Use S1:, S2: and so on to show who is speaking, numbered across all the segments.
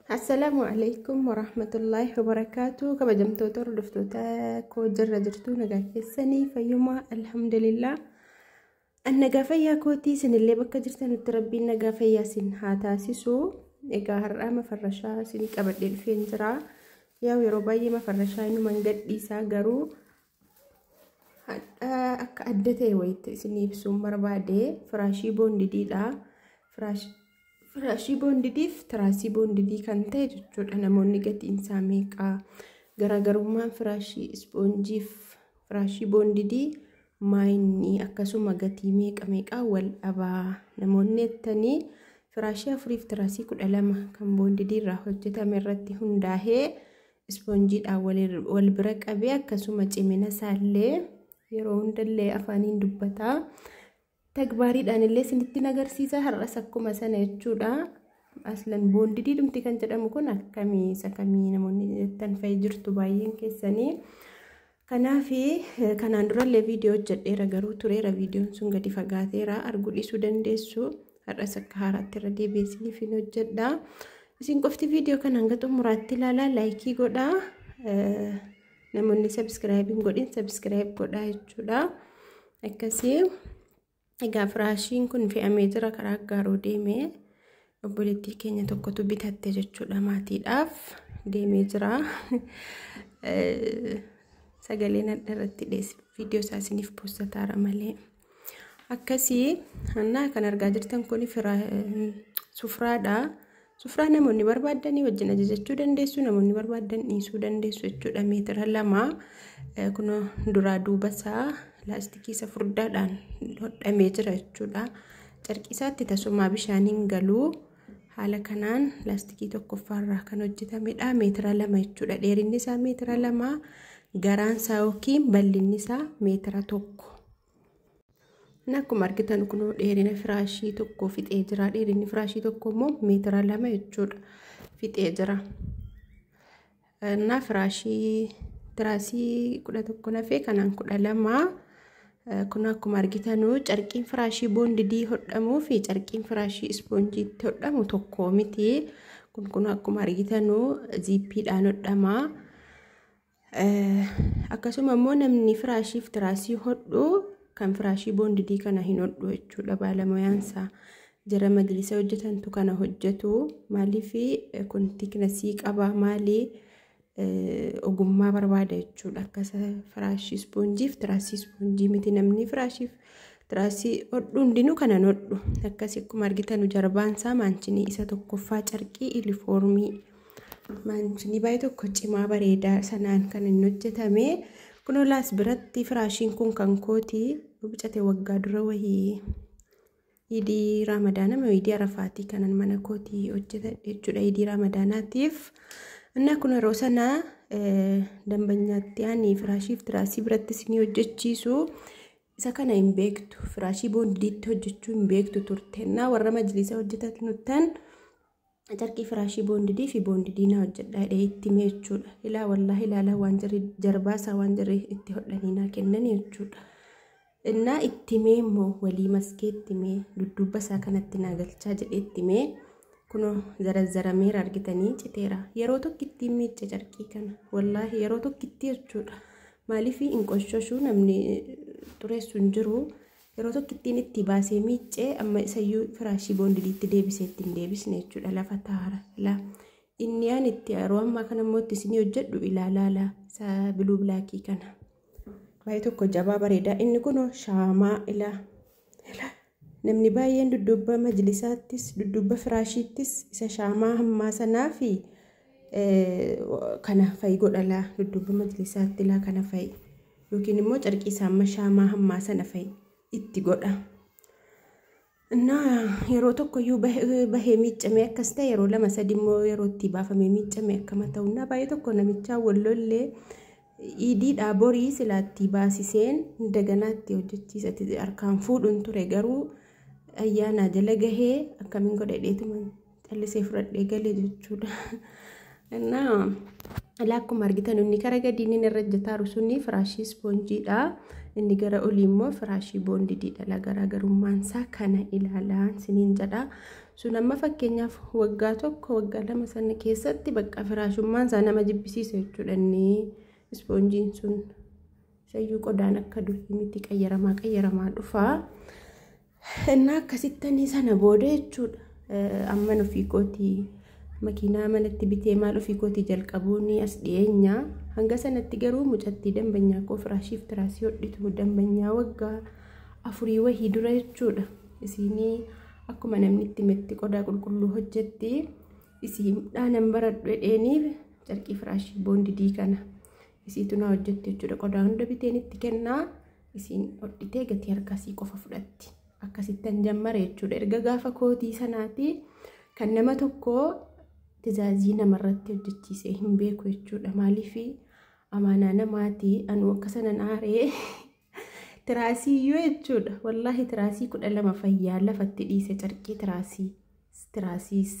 S1: Assalamualaikum warahmatullahi wabarakatuh. Kabajamtoota hordoftoota koo jirra jirtu nagaa keessanii fayyuma alhamdulillah. An nagaa fayyaa kootii sinillee bakka jirtanutti rabbiin nagaa fayyaa sin haa taasisu. Egaa har'aa mafarrashaa sin qabadhee dhufeen jira. Yeroo baay'ee mafarrashaa inuma gadhiisaa garuu akka adda ta'e wayitti isiniif ibsuun barbaade firaashii boondidiidha. Firaashii boondidiif tiraasii boondidii kan ta'e jechuudha. Namoonni gatiin isaa meeqa? Garaagarummaan firaashii ispoonjiif firaashii boondidii maayinni akkasuma gatii meeqa wal dhabaa? Namoonni ettanii firaashii 4 tiraasii 12 kan boondidii irraa hojjetame irratti hundaa'ee ispoonjiidhaan wal bira qabee akkasuma cimina isaallee yeroo hundallee afaaniin dubbataa. Tagbaariidhaan illee isinitti agarsiisa har'as akkuma sana jechuudha. Aslan boondidii dhumti kan jedhamu kun akkamii namoonni jettan fa'i jirtu baay'een keessanii. Kanaaf kanaan durallee viidiyoo hojjedheera garuu tureera viidiyoon sun gadi fagaateera arguu dhiisuu dandeessu. Har'as akka haaraatti irra deebi'ee isiniif hin hojjedha. Isin qofti viidiyoo kana hanga xumuraatti ilaalaa laayikii godhaa. Namoonni sabskiraayib hin godhin sabskiraayib godhaa jechuudha. Akkasii egaa firaashiin kun fe'amee jira karaa gaaroo deemee obboleettii keenya tokkotu bitatte jechuudha maatiidhaaf deemee jira. Sagaleen adda irratti dhiyeesse viidiyoo isaa isiniif poostataara malee. Akkasii hannaa kan argaa jirtan kun sufraadha. Sufraa namoonni barbaadanii wajjin ajajachuu dandeessu, namoonni barbaadan dhiisuu dandeessu jechuudha. Meetira 2 kun duraa duuba isaa laastikii isa furdaadhaan hodhamee jira jechuudha. Carqii isaatti tasumaa bishaaniin galuu haala kanaan laastikii tokkoffaarraa kan hojjetamedha. Meetira 2 jechuudha. Dheerinni isaa meetira 2, garaan isaa yookiin bal'inni isaa meetira 1. Akkuma argitan kun dheerina firaashii tokko fixee jira. Dheerinni firaashii tokko immoo meetira 2 jechuudha. Fixee jira. Firaashii tiraasii 11 nafee kanaan 12. Kun akkuma argitanu carqiin firaashii boondidii hodhamuu fi carqiin firaashii ispoonjiitti hodhamu tokko miti. Kun akkuma argitanu ziippiidhaan hodhama. Akkasuma immoo namni firaashiif tiraasii hodhu kan firaashii boondidii kana hin hodhu jechuudha. Baalamoyaansaa jara majlisa hojjetantu kana hojjetu. Maaliif kun tiknasii qaba maali? Ogummaa barbaada jechuudha. Akkasa firaashii ispoonjiif tiraasii ispoonjii miti. Namni firaashiif tiraasii hodhu hundinuu kanan hodhu. Akkasii akkuma argitanu jarbaan isaa maanchinii isa tokkoffaa carqii ilifoormii. Maanchinii baay'ee tokko cimaa bareedaa sanaan kan inni hojjetame. Kunoolaas biratti firaashiin kun kan kooti bicate waggaa dura wayii idii raamadaana idii arafaatii kanan mana kootii hojjeta jechuudha. Idii raamadaanaatiif kun yeroo sana dambanyaatti ani firaashiif tiraasii biratti isinii hojjechiisu isa kana hin beektu. Firaashii boondidiitti hojjechuu hin beektu turte. Warra majlisa hojjetan nuttan carqii firaashii boondidii fi boondidii na hojjedhaa itti mee jechuudha. Ilaa wallahi ilaala waan jirri jarbaasaa waan jirri itti hodhanii naa kennan jechuudha. Itti mee immoo walii maskee itti mee dudduuba isaa kanatti naa galchaa jedhee itti mee kuno zarameera argitanii citeera. Yeroo tokkitti miicce carqii kana wallahi yeroo tokkitti jechuudha. Maaliif hin qoshshoshu namni xureessu hin jiru. Yeroo tokkittiin itti baasee miicce amma isayyuu firaashii boondidiitti deebisee ittiin deebisne jechuudha. Lafa taara inni aan itti yeroo ammaa kana immoo itti isinii hojjedhu ilaalaa isa biluu bilaakii kana baay'ee tokko jabaa bareedaa. Inni kun shaamaa namni baay'een dudduuba majlisaattis dudduuba firaashiittis isa shaamaa hammaa sanaa fi kana fa'i godhala. Dudduuba majlisaatti kana fa'i yookiin immoo carqii isaa amma shaamaa hammaa sana fa'i itti godha. Yeroo tokkoyyuu bahee miiccamee akkas ta'e yeroo 2-3 immoo yeroo itti baafamee miiccamee akkama ta'u baay'ee tokko namichaa wallollee idiidhaa borii silaatti baasiseen daganaatti hojjechiisatti harkaan fuudhuun ture garuu ayyaana jala gahee akkamiin godhadheetuma callisee fudhadhee galee jechuudha. Akkuma argitan inni karaa gadiin inni irra hojjetaaru sunni firaashii ispoonjiidha. Inni gara olii immoo firaashii boondidiidha. Garaagarummaan isaa kana ilaalaa siniin jedha. sun amma fakkeenyaaf waggaa tokko waggaa lama sana keessatti bakka firaashummaan isaa nama jibbisiisa jechuudha inni ispoonjiin sun sayyuu qodaan akka durii miti qayyaramaa dhufaa innaa akkasittanii sana booda jechuudha amman ofii kootii makiinaa manatti bitee maal ofii kootii jalqabuun as dhiyeenya hanga sanatti garuu mucattii dambanyaa koo firaashiif tiraasii hodhitu dambanyaa waggaa 4 wahii dura jechuudha isiinii akkuma namni itti metti qodaa qulqulluu hojjetti isiidhaan baradhu jedheeniif carqii firaashii boondidii kana isiitu na hojjetti jechuudha qodaa hunda biteen itti kennaa isiin hodhitee gatii harkasii qofa fudhatti akkasittan jammare jechuudha erga gaafa kootii sanaati kan nama tokko tizaazii namarratti hojjechiisee hin beeku jechuudha maaliif amaanaa namaati anu akka sanan aaree tiraasii yoo jechuudha wallahi tiraasii 12 fayyaa lafatti dhiise carqii tiraasiis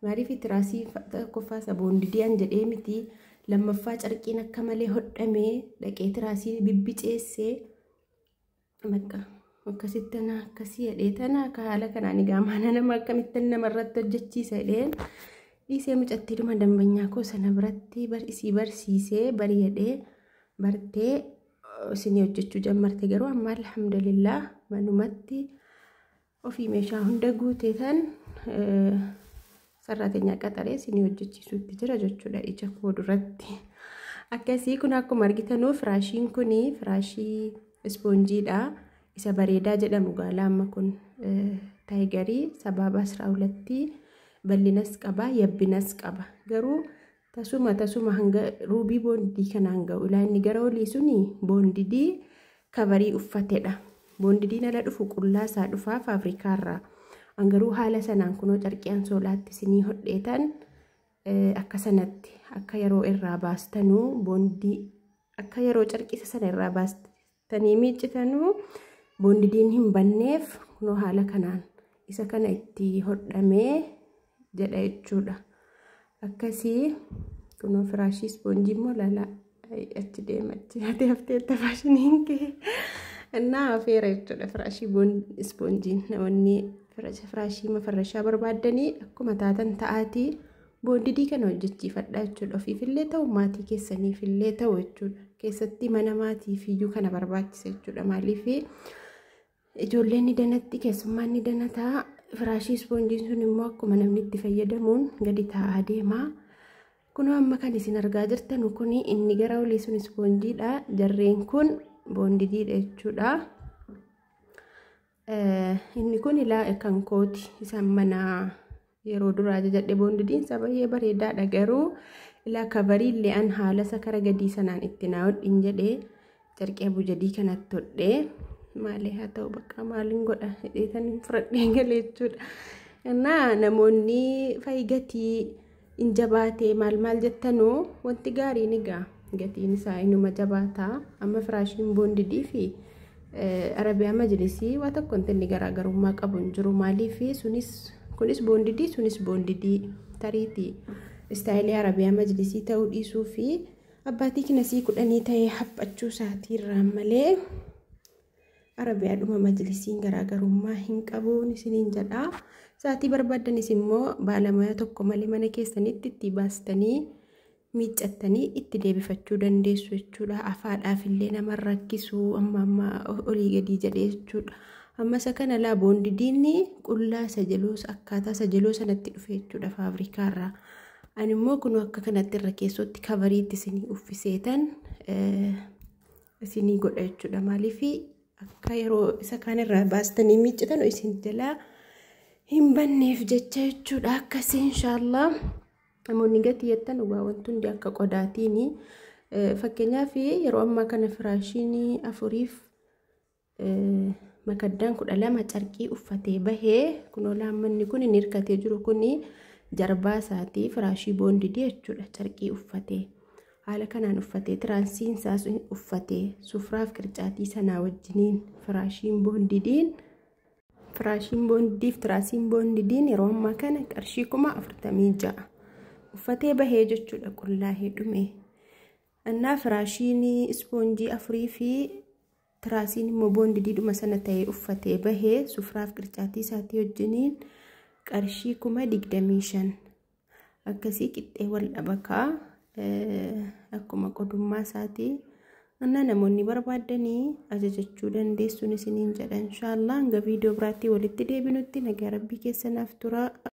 S1: maaliif tiraasii tokkoffaa saboondidii an jedhee miti lammaffaa carqiin akka malee hodhamee dhaqee tiraasii bibbiceessee bakka akkasittana akkasii jedhee tana haala kanaan amaanaa nama akkamittan namarratti hojjechiisa jedheen dhiisee mucattiidhuma dambanyaa koo sana biratti isii barsiisee bariyadhee bartee isinii hojjechuu jammarte garuu amma alhamdulillah manumatti ofii meeshaa hunda guutee tan sarrateenyaa qaxaree isinii hojjechiisuutti jira jechuudha ija koo duratti akkasii kun akkuma argitanuu firaashiin kuni firaashii ispoonjiidha isa bareedaa jedhamu gaala amma kun taayigarii sababa 12 bal'inas qaba yabbinas qaba garuu tasuma hanga ruubii boondidii kanaan ga'u ilaanni gara olii suni boondidii kabarii uffatedha boondidiin ala dhufu qullaasaa dhufaa faafrikaarraa angaruu haala sanaan kunoo carqiyan soolaatti isinii hodheetan akka sanatti akka yeroo irraa baastanuu boondii akka yeroo carqisa sana irraa baastanii miiccitanuu boondidiin hin banneef kunoo haala kanaan isa kana itti hodhamee jedha jechuudha akkasii kunoo firaashii ispoonjii immoo lala achi deemachi ati haftee faashiniin kee innaa afeera jechuudha firaashii ispoonjiin namoonni firaashii mafarrashaa barbaadanii akkuma taatan ta'aatii boondidii kana hojjechiifadha jechuudha ofiifillee ta'u maatii keessaniifillee ta'u jechuudha keessatti mana maatiifiyyuu kana barbaachisa jechuudha maaliif ijoolleen ni danatti keessummaan ni danataa firaashii ispoonjiin sun immoo akkuma namni itti fayyadamuun gadi taa'aa deemaa kunoo amma kan isin argaa jirtan kun inni gara olii sun ispoonjiidha jarreen kun boondidiidha jechuudha inni kun ilaa kan kooti isaan mana yeroo duraa jajadhe boondidiin baay'ee bareedaadha garuu ilaa kabarii illee an haala sakara gadii sanaan itti naa hodhin jedhee carqee abujadii kanatti hodhee maalee haa ta'u bakka maaliin godha hidheetan fudhadheen galee jechuudha innaa namoonni faygatii in jabaatee maal jettanuu wanti gaariin egaa gatiin isaa inuma jabaataa amma firaashiin boondidii fi arabiyaa majlisii waa tokko inni garaagarummaa qabu hin jiru maaliif kunis boondidii sunis boondidii tariitii istaayilii arabiyaa majlisii ta'uu dhiisuu fi abbaatii kinasii 10 ta'ee haphachuu isaatiirraa malee arabiyaadhuma majlisiin garaagarummaa hin qabuun isiniin jedhaa saatii barbaaddanis immoo baalamaa tokko malee mana keessanitti itti baastanii miiccattanii itti deebifachuu dandeessu jechuudha afaadhaaf illee nama rakkisu amma olii gadii jedhee jechuudha amma isa kana laa boondidiinni qullaa sajaluus akkaataa sajaloo sanatti dhufe jechuudha faafrikaarraa ani immoo kun akka kanatti irra keessotti kabariitti isinii uffiseetan isinii godha jechuudha maaliif akka yeroo isa kaan irraa baastanii miiccitan isin jalaa hin banneef jecha jechuudha akkasii inshaallah namoonni gatii jettan waa wanti hundi akka qodaatiin fakkeenyaaf yeroo ammaa kana firaashiin 4f makaddaan 12 carqii uffatee bahee kunoo laammanni kun inni hirkatee jiru kun jarbaa isaatii firaashii boondidii jechuudha carqii uffatee haala kanaan uffatee tiraansiin isaas uffatee sufraaf qircaatii sanaa wajjiniin firaashiin boondidiin tiraasiin boondidiin yeroo ammaa kana qarshii 46 uffatee bahee jechuudha qullaa'ee dhume annaa firaashiin ispoonjii 4 fi tiraasiin immoo boondidii dhuma sana ta'ee uffatee bahee sufraaf qircaatii isaatii wajjiniin qarshii 25,000 akkasii qixxee wal dhabakaa akkuma qodummaa isaatii anna namoonni barbaadanii ajajachuu dandeessuun isiniin jedha inshallah hanga viidiyoo biraatti walitti deebinutti nagaa rabbii keessanaaf tura.